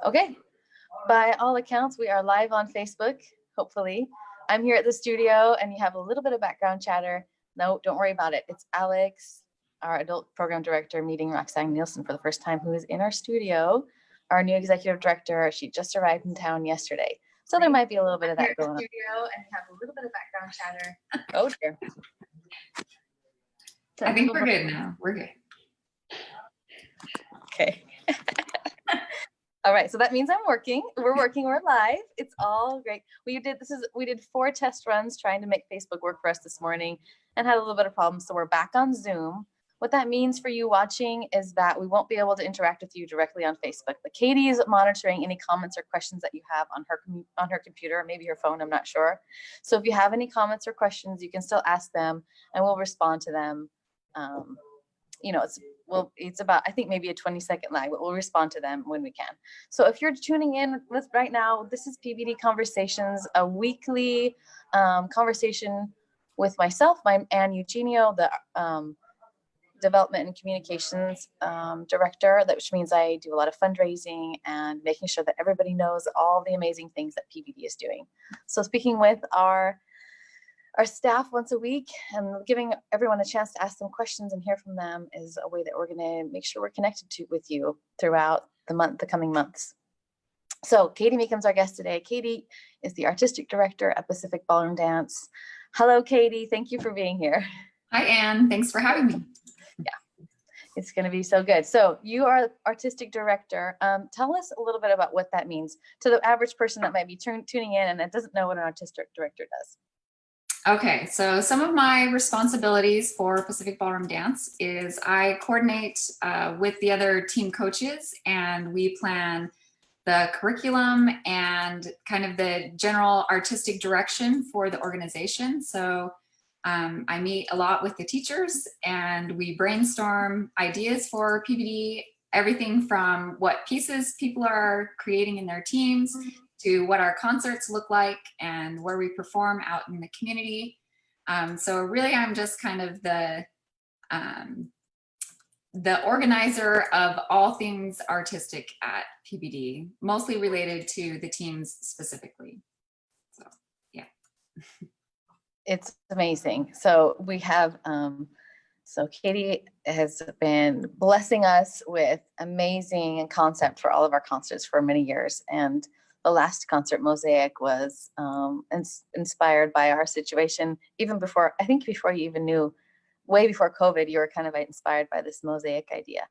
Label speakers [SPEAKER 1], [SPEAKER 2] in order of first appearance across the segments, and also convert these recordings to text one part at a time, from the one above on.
[SPEAKER 1] Okay, by all accounts, we are live on Facebook, hopefully. I'm here at the studio and you have a little bit of background chatter. No, don't worry about it. It's Alex, our adult program director, meeting Roxanne Nielsen for the first time, who is in our studio. Our new executive director, she just arrived in town yesterday. So there might be a little bit of that going on. Studio and have a little bit of background chatter. Oh dear.
[SPEAKER 2] I think we're good now. We're good.
[SPEAKER 1] Okay. All right, so that means I'm working. We're working. We're live. It's all great. We did 4 test runs trying to make Facebook work for us this morning, and had a little bit of problems. So we're back on Zoom. What that means for you watching is that we won't be able to interact with you directly on Facebook. But Katie is monitoring any comments or questions that you have on her computer, maybe her phone. I'm not sure. So if you have any comments or questions, you can still ask them, and we'll respond to them. It's about, I think, maybe a 20-second lag, but we'll respond to them when we can. So if you're tuning in with right now, this is PBD Conversations, a weekly conversation with myself, Ann Eugenio, the Development and Communications Director, which means I do a lot of fundraising and making sure that everybody knows all the amazing things that PBD is doing. So speaking with our staff once a week and giving everyone a chance to ask them questions and hear from them is a way that we're going to make sure we're connected with you throughout the coming months. So Katie Mecham's our guest today. Katie is the artistic director at Pacific Ballroom Dance. Hello, Katie. Thank you for being here.
[SPEAKER 2] Hi, Anne. Thanks for having me.
[SPEAKER 1] Yeah, it's going to be so good. So you are artistic director. Tell us a little bit about what that means to the average person that might be tuning in and that doesn't know what an artistic director does.
[SPEAKER 2] Okay, so some of my responsibilities for Pacific Ballroom Dance is I coordinate with the other team coaches, and we plan the curriculum and kind of the general artistic direction for the organization. So I meet a lot with the teachers and we brainstorm ideas for PBD, everything from what pieces people are creating in their teams to what our concerts look like and where we perform out in the community. So really I'm just kind of the organizer of all things artistic at PBD, mostly related to the teams specifically. So, yeah.
[SPEAKER 1] It's amazing. So we have, so Katie has been blessing us with amazing concept for all of our concerts for many years. And the last concert, Mosaic, was inspired by our situation. Even before, I think before you even knew, way before COVID, you were kind of inspired by this Mosaic idea.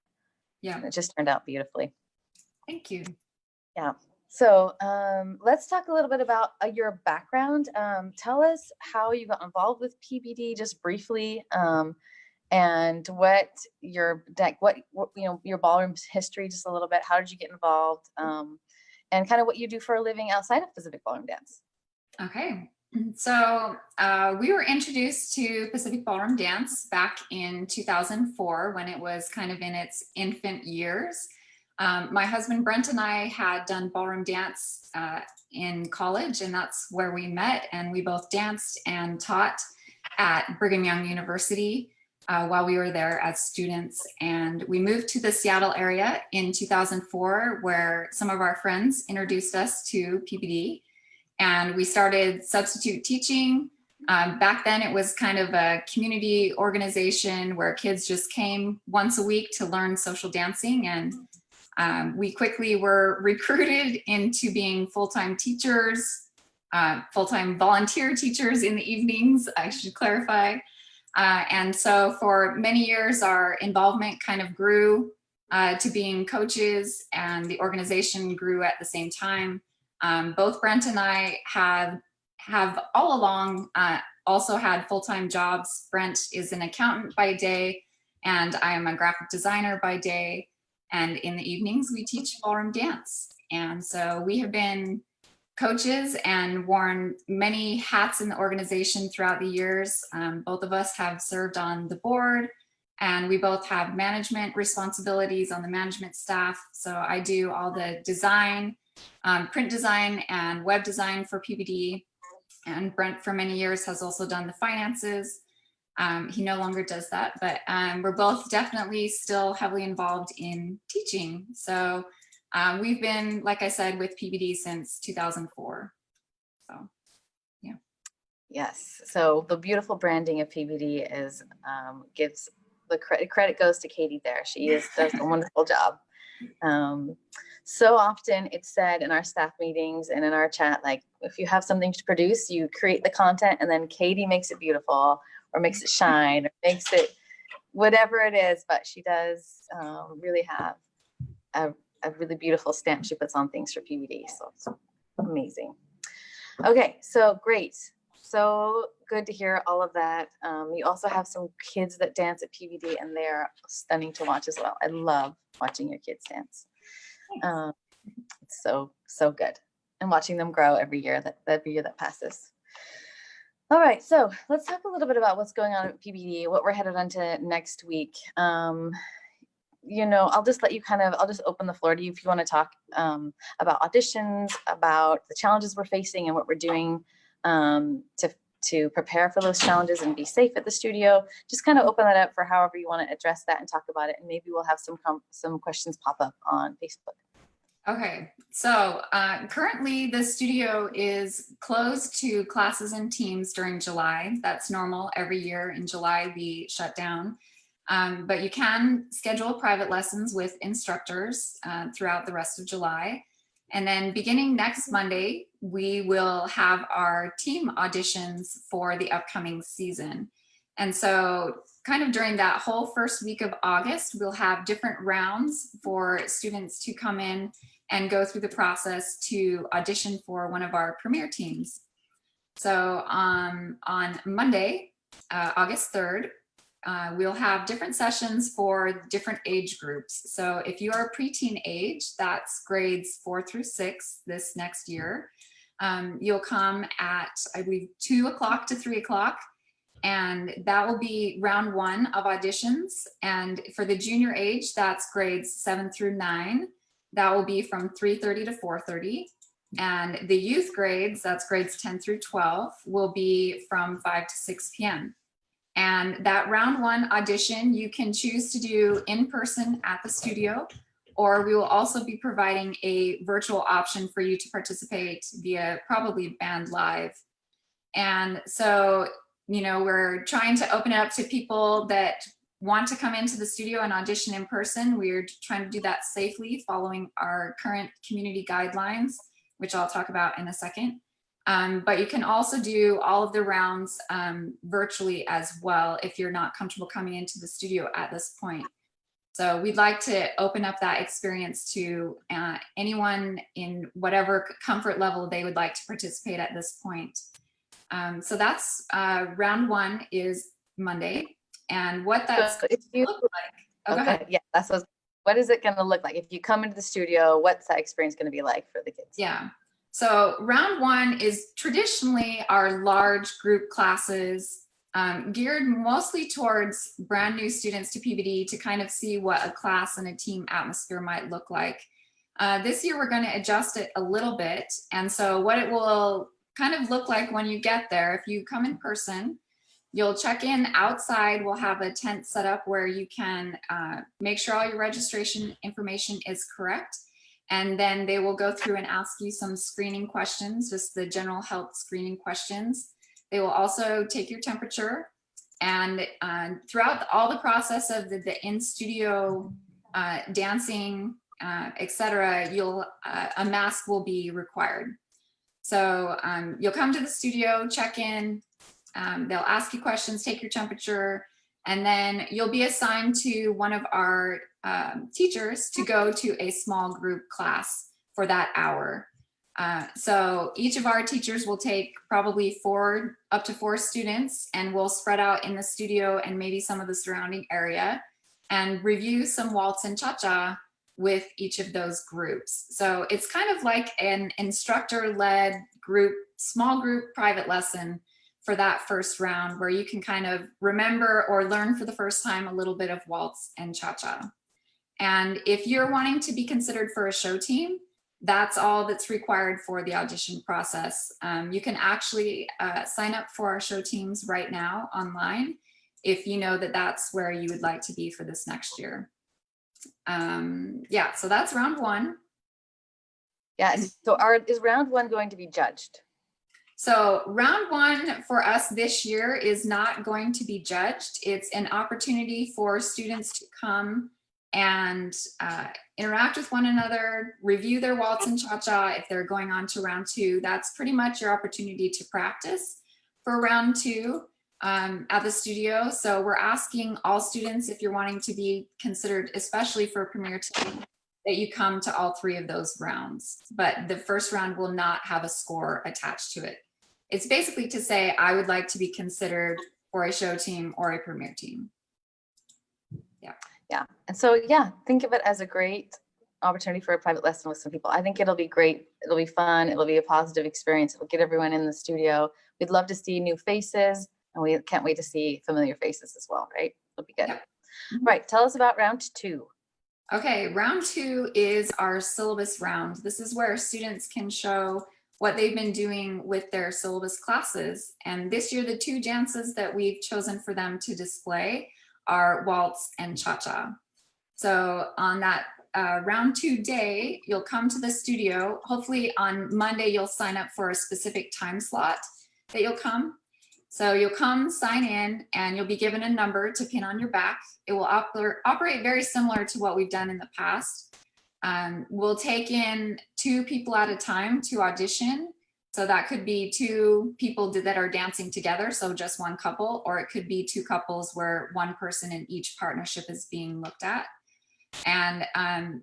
[SPEAKER 2] Yeah.
[SPEAKER 1] And it just turned out beautifully.
[SPEAKER 2] Thank you.
[SPEAKER 1] Yeah. So let's talk a little bit about your background. Tell us how you got involved with PBD, just briefly, and what your your ballroom history, just a little bit. How did you get involved, and kind of what you do for a living outside of Pacific Ballroom Dance?
[SPEAKER 2] Okay. So we were introduced to Pacific Ballroom Dance back in 2004 when it was kind of in its infant years. My husband Brent and I had done ballroom dance in college, and that's where we met, and we both danced and taught at Brigham Young University while we were there as students. And we moved to the Seattle area in 2004, where some of our friends introduced us to PBD, and we started substitute teaching. Back then it was kind of a community organization where kids just came once a week to learn social dancing, and we quickly were recruited into being full-time teachers, full-time volunteer teachers in the evenings, I should clarify. And so for many years, our involvement kind of grew to being coaches, and the organization grew at the same time. Both Brent and I have all along also had full-time jobs. Brent is an accountant by day, and I am a graphic designer by day. And in the evenings, we teach ballroom dance. And so we have been coaches and worn many hats in the organization throughout the years. Both of us have served on the board, and we both have management responsibilities on the management staff. So I do all the design, print design and web design for PBD. And Brent for many years has also done the finances. He no longer does that, but we're both definitely still heavily involved in teaching. So We've been, like I said, with PBD since 2004. So, yeah.
[SPEAKER 1] Yes. So the beautiful branding of PBD is gives the credit goes to Katie there. She does a wonderful job. So often it's said in our staff meetings and in our chat, like if you have something to produce, you create the content and then Katie makes it beautiful or makes it shine or makes it whatever it is. But she does really have a really beautiful stamp she puts on things for PBD. So it's amazing. Okay, so great. So good to hear all of that. You also have some kids that dance at PBD and they're stunning to watch as well. I love watching your kids dance. It's so good. And watching them grow every year that passes. All right, so let's talk a little bit about what's going on at PBD, what we're headed on to next week. I'll just let you I'll just open the floor to you if you want to talk about auditions, about the challenges we're facing and what we're doing to prepare for those challenges and be safe at the studio. Just kind of open that up for however you want to address that and talk about it. And maybe we'll have some questions pop up on Facebook.
[SPEAKER 2] Okay, so currently the studio is closed to classes and teams during July. That's normal. Every year in July we shut down. But you can schedule private lessons with instructors throughout the rest of July. And then beginning next Monday, we will have our team auditions for the upcoming season. And so kind of during that whole first week of August, we'll have different rounds for students to come in and go through the process to audition for one of our premier teams. So on Monday, August 3rd, we'll have different sessions for different age groups. So if you are preteen age, that's grades 4 through 6 this next year. You'll come at, I believe, 2 o'clock to 3 o'clock. And that will be round 1 of auditions. And for the junior age, that's grades 7 through 9. That will be from 3:30 to 4:30. And the youth grades, that's grades 10 through 12, will be from 5 to 6 p.m. And that round 1 audition, you can choose to do in person at the studio, or we will also be providing a virtual option for you to participate via probably Band Live. And so, we're trying to open it up to people that want to come into the studio and audition in person. We're trying to do that safely, following our current community guidelines, which I'll talk about in a second. But you can also do all of the rounds virtually as well if you're not comfortable coming into the studio at this point. So we'd like to open up that experience to anyone in whatever comfort level they would like to participate at this point. So that's round 1 is Monday. And what that's
[SPEAKER 1] so if you
[SPEAKER 2] look like. Oh,
[SPEAKER 1] okay,
[SPEAKER 2] go ahead.
[SPEAKER 1] Yeah, what is it going to look like if you come into the studio? What's that experience going to be like for the kids?
[SPEAKER 2] Yeah. So round 1 is traditionally our large group classes geared mostly towards brand new students to PBD to kind of see what a class and a team atmosphere might look like. This year, we're going to adjust it a little bit. And so what it will kind of look like when you get there, if you come in person, you'll check in outside. We'll have a tent set up where you can make sure all your registration information is correct. And then they will go through and ask you some screening questions, just the general health screening questions. They will also take your temperature. And throughout all the process of the in-studio dancing, etc., a mask will be required. So you'll come to the studio, check in, they'll ask you questions, take your temperature, and then you'll be assigned to one of our teachers to go to a small group class for that hour. So each of our teachers will take probably up to 4 students, and we'll spread out in the studio and maybe some of the surrounding area and review some waltz and cha-cha with each of those groups. So it's kind of like an instructor-led group, small group private lesson for that first round, where you can kind of remember or learn for the first time a little bit of waltz and cha-cha. And if you're wanting to be considered for a show team, that's all that's required for the audition process. You can actually sign up for our show teams right now online if you know that that's where you would like to be for this next year. Yeah, so that's round 1.
[SPEAKER 1] Yeah. So is round one going to be judged?
[SPEAKER 2] So round one for us this year is not going to be judged. It's an opportunity for students to come and interact with one another, review their waltz and cha-cha. If they're going on to round two, that's pretty much your opportunity to practice for round two at the studio. So we're asking all students, if you're wanting to be considered, especially for a premier team, that you come to all three of those rounds. But the first round will not have a score attached to it. It's basically to say, I would like to be considered for a show team or a premier team. Yeah.
[SPEAKER 1] Yeah. And so, yeah, think of it as a great opportunity for a private lesson with some people. I think it'll be great. It'll be fun. It'll be a positive experience. It'll get everyone in the studio. We'd love to see new faces, and we can't wait to see familiar faces as well, right? It'll be good.
[SPEAKER 2] Yeah.
[SPEAKER 1] Right. Tell us about round two.
[SPEAKER 2] Okay. Round two is our syllabus round. This is where students can show what they've been doing with their syllabus classes. And this year, the two dances that we've chosen for them to display are waltz and cha-cha. So on that round two day, you'll come to the studio. Hopefully on Monday, you'll sign up for a specific time slot that you'll come. So you'll come, sign in, and you'll be given a number to pin on your back. It will operate very similar to what we've done in the past. We'll take in 2 people at a time to audition. So that could be 2 people that are dancing together, so just one couple, or it could be 2 couples where one person in each partnership is being looked at. And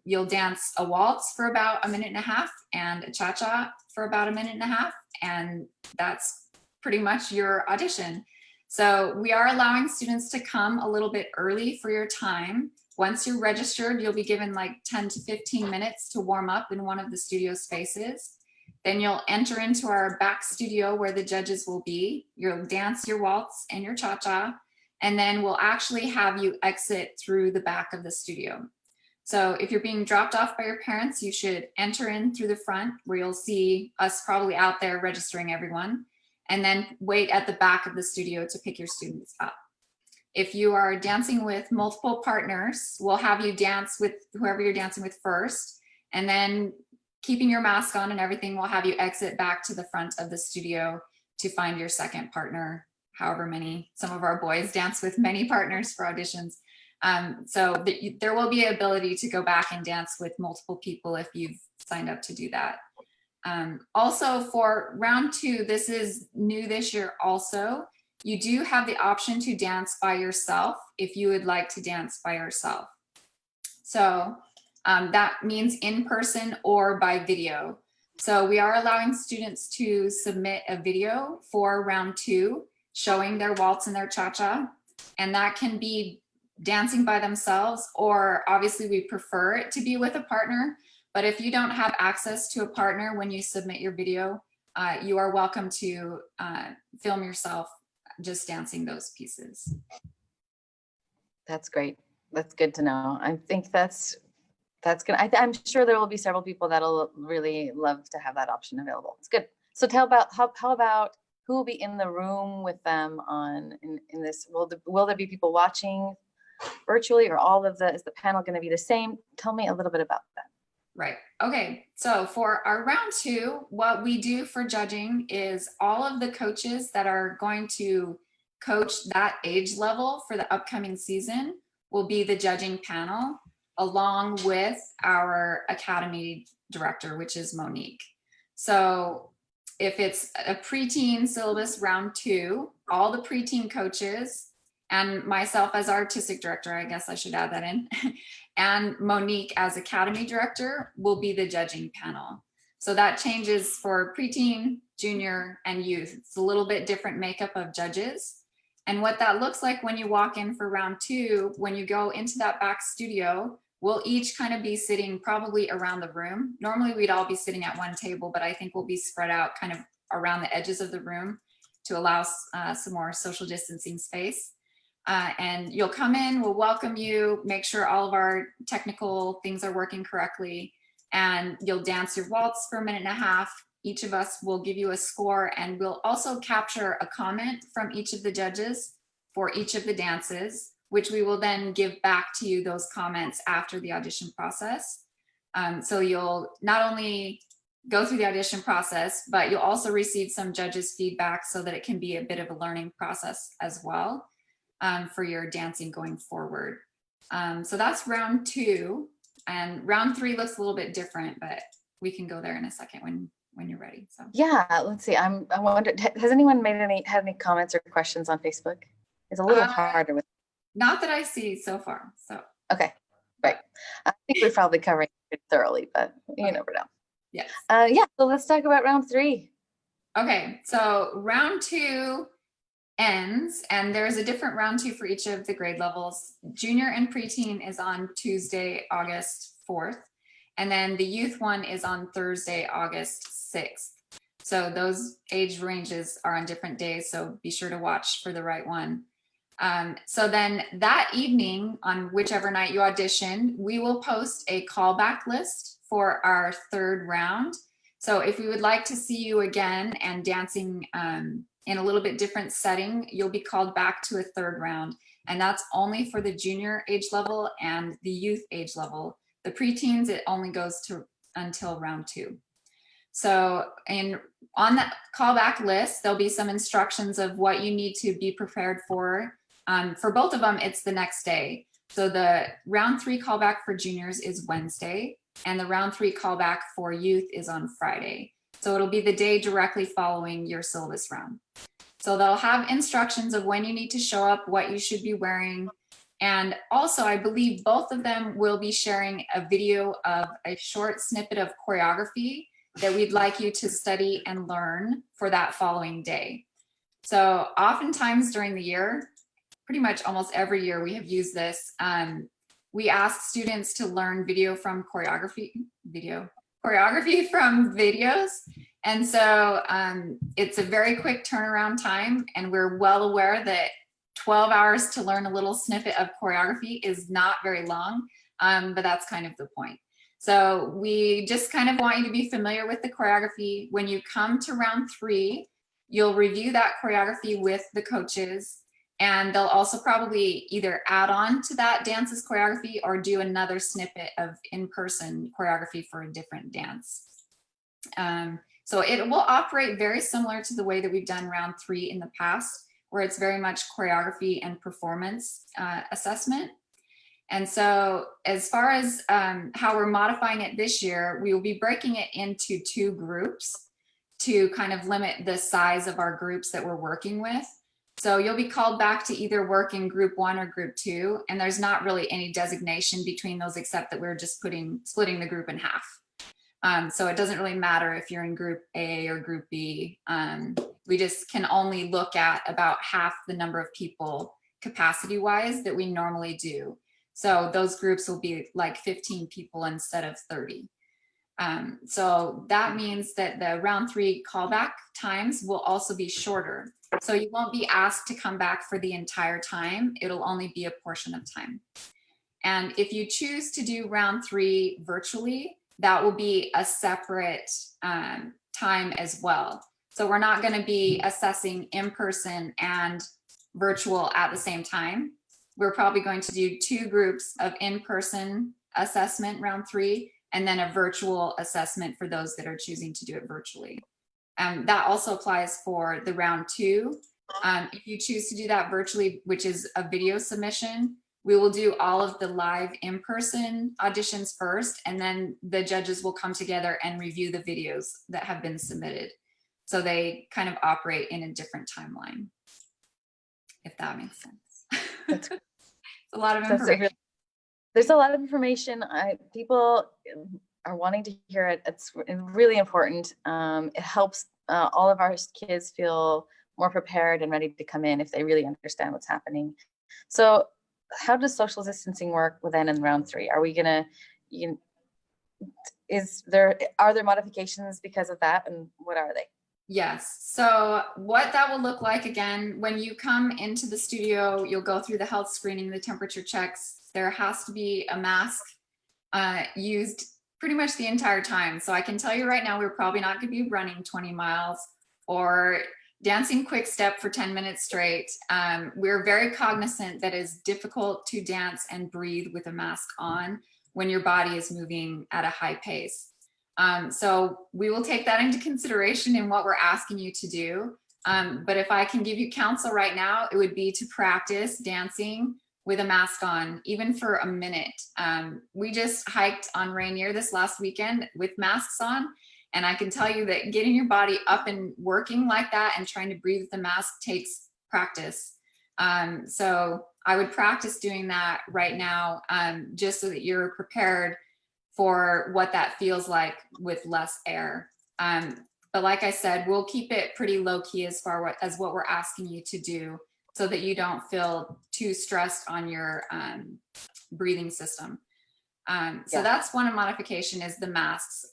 [SPEAKER 2] you'll dance a waltz for about 1.5 minutes and a cha-cha for about 1.5 minutes. And that's pretty much your audition. So we are allowing students to come a little bit early for your time. Once you're registered, you'll be given like 10 to 15 minutes to warm up in one of the studio spaces. Then you'll enter into our back studio where the judges will be. You'll dance your waltz and your cha-cha, and then we'll actually have you exit through the back of the studio. So if you're being dropped off by your parents, you should enter in through the front where you'll see us probably out there registering everyone, and then wait at the back of the studio to pick your students up. If you are dancing with multiple partners, we'll have you dance with whoever you're dancing with first, and then keeping your mask on and everything, we'll have you exit back to the front of the studio to find your second partner, however many. Some of our boys dance with many partners for auditions. So there will be an ability to go back and dance with multiple people if you've signed up to do that. Also for round two, this is new this year also, you do have the option to dance by yourself if you would like to dance by yourself. So that means in person or by video. So we are allowing students to submit a video for round two, showing their waltz and their cha-cha. And that can be dancing by themselves, or obviously we prefer it to be with a partner. But if you don't have access to a partner when you submit your video, you are welcome to film yourself just dancing those pieces.
[SPEAKER 1] That's great. That's good to know. I think that's good. I'm sure there will be several people that'll really love to have that option available. It's good. So how about who will be in the room with them in this? Will there be people watching virtually, or is the panel going to be the same? Tell me a little bit about that.
[SPEAKER 2] Right. Okay. So for our round two, what we do for judging is all of the coaches that are going to coach that age level for the upcoming season will be the judging panel, along with our academy director, which is Monique. So if it's a preteen syllabus round two, all the preteen coaches and myself as artistic director, I guess I should add that in, and Monique as academy director will be the judging panel. So that changes for preteen, junior, and youth. It's a little bit different makeup of judges. And what that looks like when you walk in for round two, when you go into that back studio, we'll each kind of be sitting probably around the room. Normally we'd all be sitting at one table, but I think we'll be spread out kind of around the edges of the room to allow some more social distancing space. And you'll come in, we'll welcome you, make sure all of our technical things are working correctly, and you'll dance your waltz for 1.5 minutes. Each of us will give you a score, and we'll also capture a comment from each of the judges for each of the dances, which we will then give back to you those comments after the audition process. So you'll not only go through the audition process, but you'll also receive some judges' feedback so that it can be a bit of a learning process as well for your dancing going forward. So that's round 2, and round 3 looks a little bit different, but we can go there in a second when you're ready. So
[SPEAKER 1] yeah, let's see. I wonder, has anyone had any comments or questions on Facebook? It's a little harder with.
[SPEAKER 2] Not that I see so far. So
[SPEAKER 1] Okay, right. I think we're probably covering it thoroughly, but you never know.
[SPEAKER 2] yes.
[SPEAKER 1] Yeah. So let's talk about round 3.
[SPEAKER 2] Okay. So round 2 ends, and there's a different round 2 for each of the grade levels. Junior and preteen is on Tuesday, August 4th. And then the youth one is on Thursday, August 6th. So those age ranges are on different days. So be sure to watch for the right one. So then that evening, on whichever night you audition, we will post a callback list for our 3rd round. So if we would like to see you again and dancing in a little bit different setting, you'll be called back to a 3rd round. And that's only for the junior age level and the youth age level. The preteens, it only goes to until round 2. So on that callback list, there'll be some instructions of what you need to be prepared for. For both of them, it's the next day. So the round 3 callback for juniors is Wednesday, and the round 3 callback for youth is on Friday. So it'll be the day directly following your syllabus round. So they'll have instructions of when you need to show up, what you should be wearing. And also, I believe both of them will be sharing a video of a short snippet of choreography that we'd like you to study and learn for that following day. So oftentimes during the year, pretty much almost every year we have used this. We ask students to learn choreography from videos. And so it's a very quick turnaround time, and we're well aware that 12 hours to learn a little snippet of choreography is not very long, but that's kind of the point. So we just kind of want you to be familiar with the choreography. When you come to round 3, you'll review that choreography with the coaches, and they'll also probably either add on to that dance's choreography or do another snippet of in-person choreography for a different dance. So it will operate very similar to the way that we've done round 3 in the past, where it's very much choreography and performance assessment. And so as far as how we're modifying it this year, we will be breaking it into 2 groups to kind of limit the size of our groups that we're working with. So you'll be called back to either work in group 1 or group 2, and there's not really any designation between those except that we're just splitting the group in half. So it doesn't really matter if you're in group A or group B. We just can only look at about half the number of people capacity-wise that we normally do. So those groups will be like 15 people instead of 30. So that means that the round 3 callback times will also be shorter. So you won't be asked to come back for the entire time. It'll only be a portion of time. And if you choose to do round 3 virtually, that will be a separate time as well. So we're not going to be assessing in person and virtual at the same time. We're probably going to do 2 groups of in-person assessment round 3, and then a virtual assessment for those that are choosing to do it virtually. That also applies for the round 2. If you choose to do that virtually, which is a video submission, we will do all of the live in-person auditions first, and then the judges will come together and review the videos that have been submitted. So they kind of operate in a different timeline, if that makes sense. It's a lot of information.
[SPEAKER 1] There's a lot of information. People are wanting to hear it. It's really important. It helps all of our kids feel more prepared and ready to come in if they really understand what's happening. So how does social distancing work within in round 3? Are we gonna, are there modifications because of that, and what are they?
[SPEAKER 2] Yes. So what that will look like, again, when you come into the studio, you'll go through the health screening, the temperature checks. There has to be a mask used pretty much the entire time. So I can tell you right now, we're probably not going to be running 20 miles or dancing quick step for 10 minutes straight. We're very cognizant that it's difficult to dance and breathe with a mask on when your body is moving at a high pace. So we will take that into consideration in what we're asking you to do. But if I can give you counsel right now, it would be to practice dancing with a mask on, even for a minute. We just hiked on Rainier this last weekend with masks on. And I can tell you that getting your body up and working like that and trying to breathe with the mask takes practice. So I would practice doing that right now, just so that you're prepared for what that feels like with less air. But like I said, we'll keep it pretty low key as far as what we're asking you to do, so that you don't feel too stressed on your breathing system. So that's one modification, is the masks.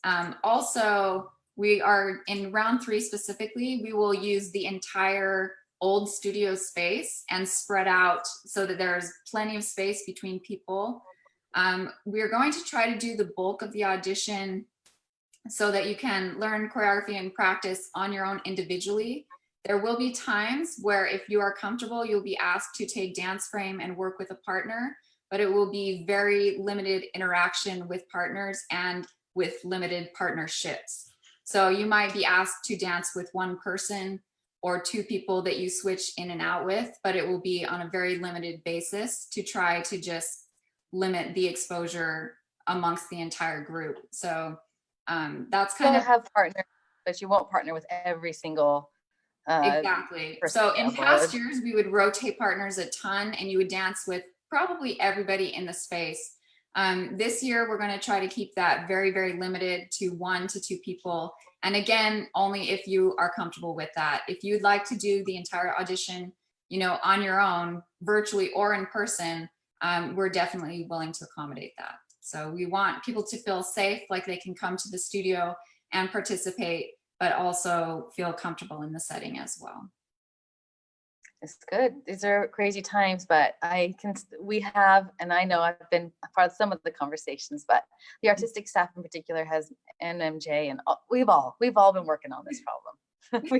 [SPEAKER 2] Also, we are in round 3 specifically, we will use the entire old studio space and spread out so that there's plenty of space between people. We are going to try to do the bulk of the audition so that you can learn choreography and practice on your own individually. There will be times where, if you are comfortable, you'll be asked to take dance frame and work with a partner, but it will be very limited interaction with partners and with limited partnerships. So you might be asked to dance with one person or 2 people that you switch in and out with, but it will be on a very limited basis to try to just limit the exposure amongst the entire group. So that's kind of
[SPEAKER 1] have partners, but you won't partner with every single
[SPEAKER 2] exactly. So in past years, we would rotate partners a ton, and you would dance with probably everybody in the space. This year, we're going to try to keep that very, very limited to 1 to 2 people. And again, only if you are comfortable with that. If you'd like to do the entire audition, on your own, virtually or in person, we're definitely willing to accommodate that. So we want people to feel safe, like they can come to the studio and participate, but also feel comfortable in the setting as well.
[SPEAKER 1] It's good. These are crazy times, but we have, and I know I've been a part of some of the conversations, but the artistic staff in particular has, and MJ, and we've all been working on this problem.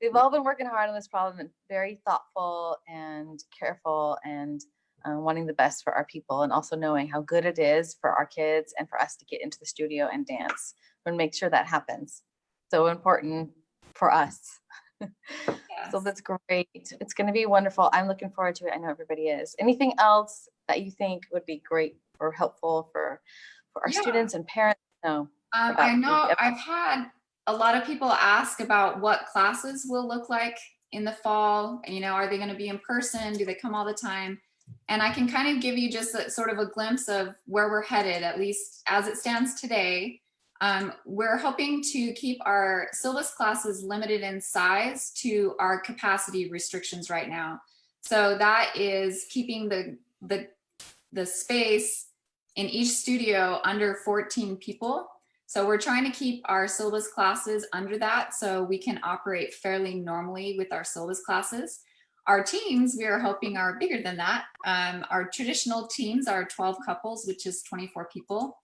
[SPEAKER 1] We've all been working hard on this problem, and very thoughtful and careful, and wanting the best for our people, and also knowing how good it is for our kids and for us to get into the studio and dance and make sure that happens. So important for us. Yes. So that's great. It's going to be wonderful. I'm looking forward to it. I know everybody is. Anything else that you think would be great or helpful for our students and parents? No.
[SPEAKER 2] I know I've had a lot of people ask about what classes will look like in the fall. Are they going to be in person? Do they come all the time? And I can kind of give you just sort of a glimpse of where we're headed, at least as it stands today. We're hoping to keep our syllabus classes limited in size to our capacity restrictions right now. So that is keeping the space in each studio under 14 people. So we're trying to keep our syllabus classes under that, so we can operate fairly normally with our syllabus classes. Our teams, we are hoping, are bigger than that. Our traditional teams are 12 couples, which is 24 people.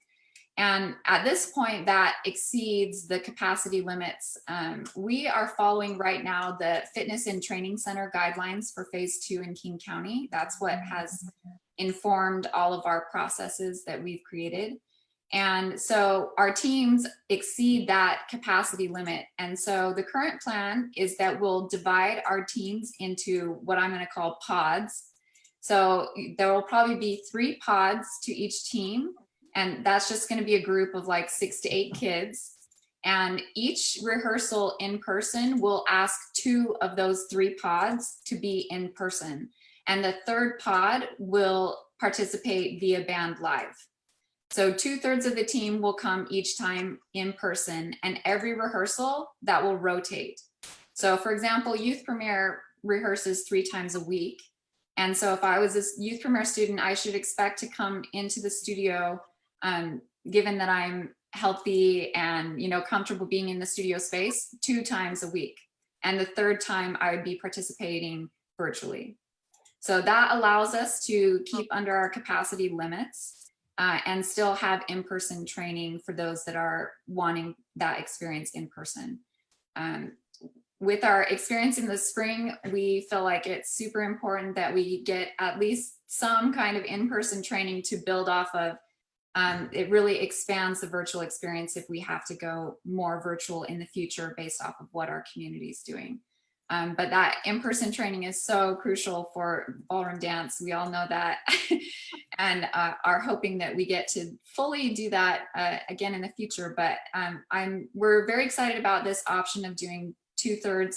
[SPEAKER 2] And at this point, that exceeds the capacity limits. We are following right now the Fitness and Training Center guidelines for Phase 2 in King County. That's what has informed all of our processes that we've created. And so our teams exceed that capacity limit. And so the current plan is that we'll divide our teams into what I'm going to call pods. So there will probably be 3 pods to each team. And that's just going to be a group of like 6 to 8 kids. And each rehearsal in person will ask 2 of those 3 pods to be in person. And the 3rd pod will participate via band live. So 2/3 of the team will come each time in person, and every rehearsal that will rotate. So for example, youth premiere rehearses 3 times a week. And so if I was a youth premiere student, I should expect to come into the studio, given that I'm healthy and comfortable being in the studio space, 2 times a week. And the 3rd time I would be participating virtually. So that allows us to keep under our capacity limits. And still have in-person training for those that are wanting that experience in person. With our experience in the spring, we feel like it's super important that we get at least some kind of in-person training to build off of it really expands the virtual experience if we have to go more virtual in the future based off of what our community is doing. But that in-person training is so crucial for ballroom dance. We all know that, and are hoping that we get to fully do that again in the future. But we're very excited about this option of doing 2/3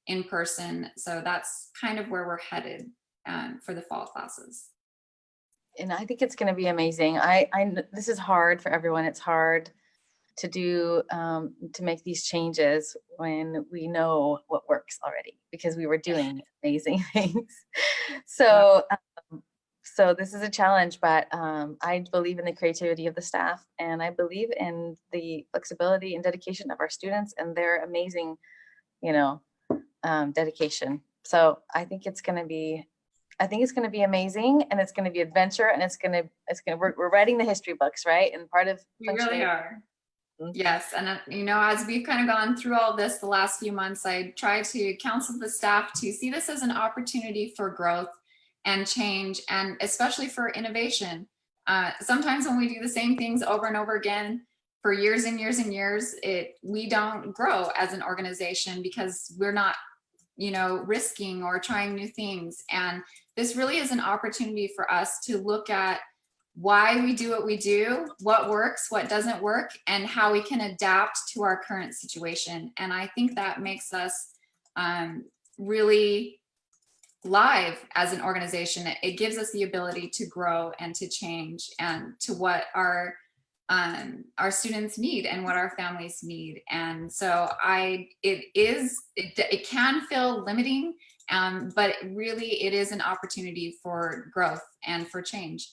[SPEAKER 2] in person. So that's kind of where we're headed for the fall classes.
[SPEAKER 1] And I think it's going to be amazing. This is hard for everyone. It's hard to do, to make these changes when we know what works already, because we were doing amazing things. So, so this is a challenge, but I believe in the creativity of the staff, and I believe in the flexibility and dedication of our students and their amazing, dedication. So I think it's going to be amazing, and it's going to be adventure, and we're writing the history books, right? And part of
[SPEAKER 2] We really are. Yes, and as we've kind of gone through all this the last few months, I try to counsel the staff to see this as an opportunity for growth and change, and especially for innovation. Sometimes when we do the same things over and over again for years and years and years, we don't grow as an organization because we're not, risking or trying new things. And this really is an opportunity for us to look at why we do what we do, what works, what doesn't work, and how we can adapt to our current situation. And I think that makes us really live as an organization. It gives us the ability to grow and to change and to what our students need and what our families need. And so it can feel limiting, but really it is an opportunity for growth and for change.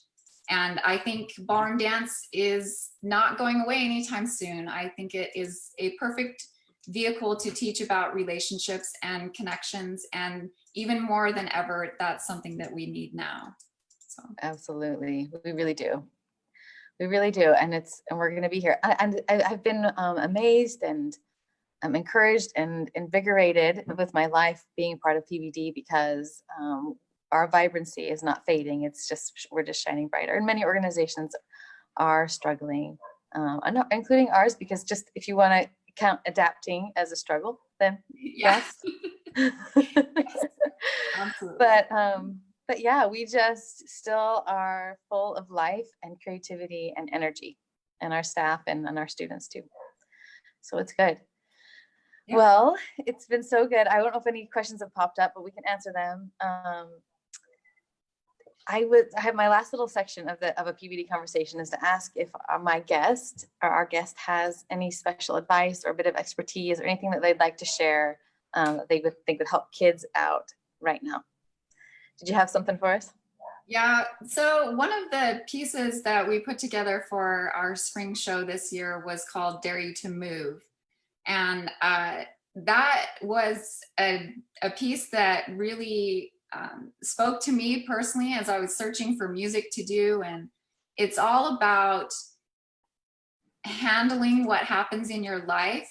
[SPEAKER 2] And I think ballroom dance is not going away anytime soon. I think it is a perfect vehicle to teach about relationships and connections, and even more than ever, that's something that we need now. So
[SPEAKER 1] absolutely, we really do. We really do, and we're going to be here. And I've been amazed and encouraged and invigorated with my life being part of PBD, because our vibrancy is not fading. We're just shining brighter. And many organizations are struggling, including ours, because just if you want to count adapting as a struggle, then yes.
[SPEAKER 2] Absolutely.
[SPEAKER 1] But yeah, we just still are full of life and creativity and energy, and our staff and our students too. So it's good. Yeah. Well, it's been so good. I don't know if any questions have popped up, but we can answer them. I have my last little section of a PBD conversation is to ask if my guest or our guest has any special advice or a bit of expertise or anything that they'd like to share that they would think would help kids out right now. Did you have something for us?
[SPEAKER 2] Yeah, so one of the pieces that we put together for our spring show this year was called Dare You to Move. And that was a piece that really spoke to me personally as I was searching for music to do. And it's all about handling what happens in your life,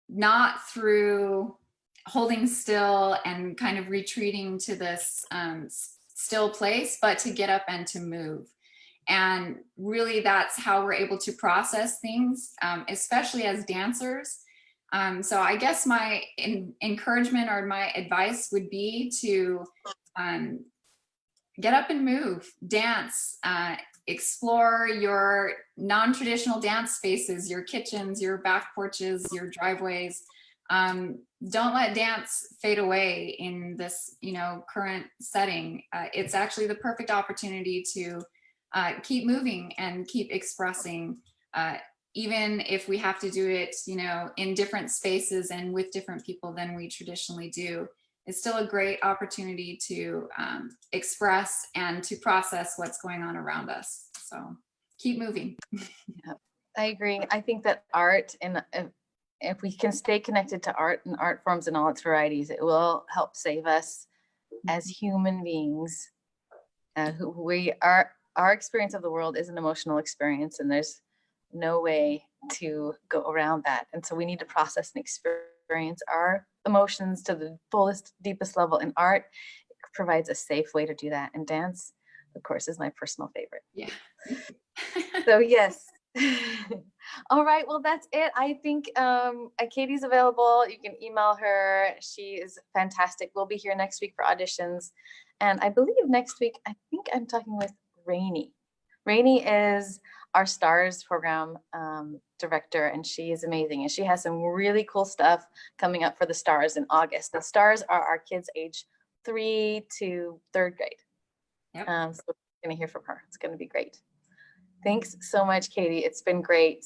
[SPEAKER 2] not through holding still and kind of retreating to this still place, but to get up and to move. And really that's how we're able to process things, especially as dancers. So I guess my encouragement or my advice would be to get up and move, dance, explore your non-traditional dance spaces, your kitchens, your back porches, your driveways. Don't let dance fade away in this, current setting. It's actually the perfect opportunity to keep moving and keep expressing, even if we have to do it, in different spaces and with different people than we traditionally do. It's still a great opportunity to express and to process what's going on around us. So keep moving.
[SPEAKER 1] Yeah, I agree. I think that art, and if we can stay connected to art and art forms in all its varieties, it will help save us as human beings. Our experience of the world is an emotional experience, and there's no way to go around that. And so we need to process and experience our emotions to the fullest, deepest level, and art provides a safe way to do that. And dance of course, is my personal favorite.
[SPEAKER 2] Yeah.
[SPEAKER 1] So yes. All right, well, that's it. I think Katie's available. You can email her. She is fantastic. We'll be here next week for auditions. And I believe next week, I think I'm talking with Rainey. Rainey is our STARS program director, and she is amazing. And she has some really cool stuff coming up for the STARS in August. The STARS are our kids age 3 to 3rd grade.
[SPEAKER 2] Yep.
[SPEAKER 1] So we're going to hear from her. It's going to be great. Thanks so much, Katie. It's been great.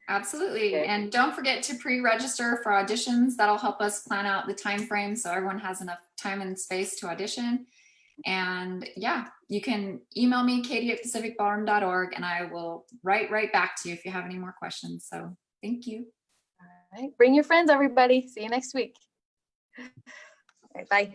[SPEAKER 2] Absolutely.
[SPEAKER 1] Okay.
[SPEAKER 2] And don't forget to pre-register for auditions. That'll help us plan out the time frame so everyone has enough time and space to audition. And yeah, you can email me, katie@pacificballroom.org, and I will write right back to you if you have any more questions. So thank you.
[SPEAKER 1] All right. Bring your friends, everybody. See you next week. All right, bye.